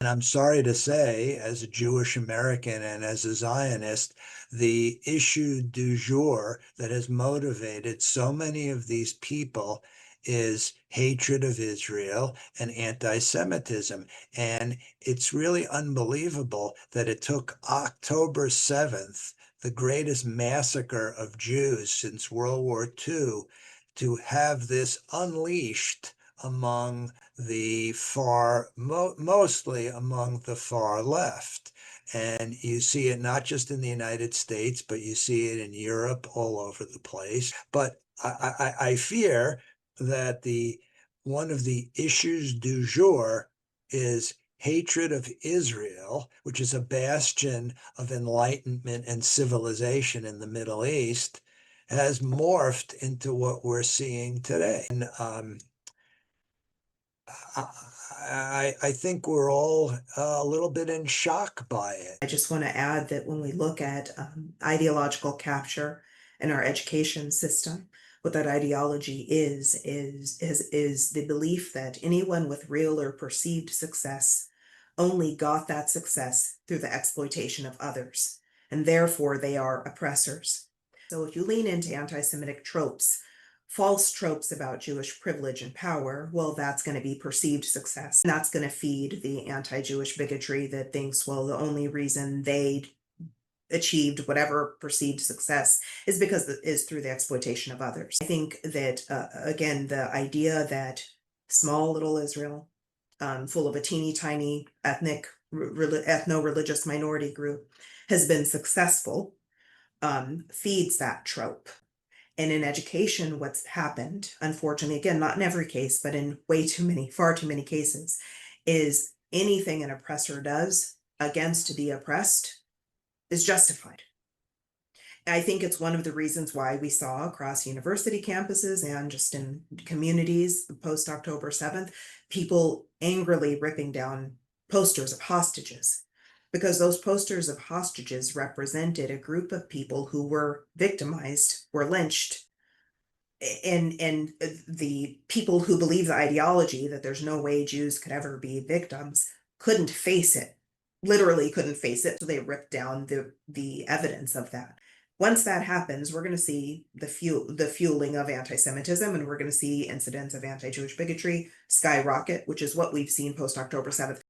And I'm sorry to say, as a Jewish American and as a Zionist, the issue du jour that has motivated so many of these people is hatred of Israel and anti-Semitism. And it's really unbelievable that it took October 7th, the greatest massacre of Jews since World War II, to have this unleashed among the mostly among the far left. And you see it not just in the United States, but you see it in Europe, all over the place. But I fear that one of the issues du jour is hatred of Israel, which is a bastion of enlightenment and civilization in the Middle East, has morphed into what we're seeing today. And I think we're all a little bit in shock by it. I just want to add that when we look at ideological capture in our education system, what that ideology is the belief that anyone with real or perceived success only got that success through the exploitation of others, and therefore they are oppressors. So if you lean into anti-Semitic tropes, false tropes about Jewish privilege and power, well, that's going to be perceived success. And that's going to feed the anti-Jewish bigotry that thinks, well, the only reason they achieved whatever perceived success is through the exploitation of others. I think that, again, the idea that small little Israel, full of a teeny tiny ethno-religious minority group, has been successful, feeds that trope. And in education, what's happened, unfortunately, again, not in every case, but in far too many cases, is anything an oppressor does against the oppressed is justified. I think it's one of the reasons why we saw across university campuses and just in communities post October 7th, people angrily ripping down posters of hostages, because those posters of hostages represented a group of people who were victimized, were lynched, and the people who believe the ideology that there's no way Jews could ever be victims couldn't face it, literally couldn't face it, so they ripped down the evidence of that. Once that happens, we're going to see the fueling of anti-Semitism, and we're going to see incidents of anti-Jewish bigotry skyrocket, which is what we've seen post October 7th.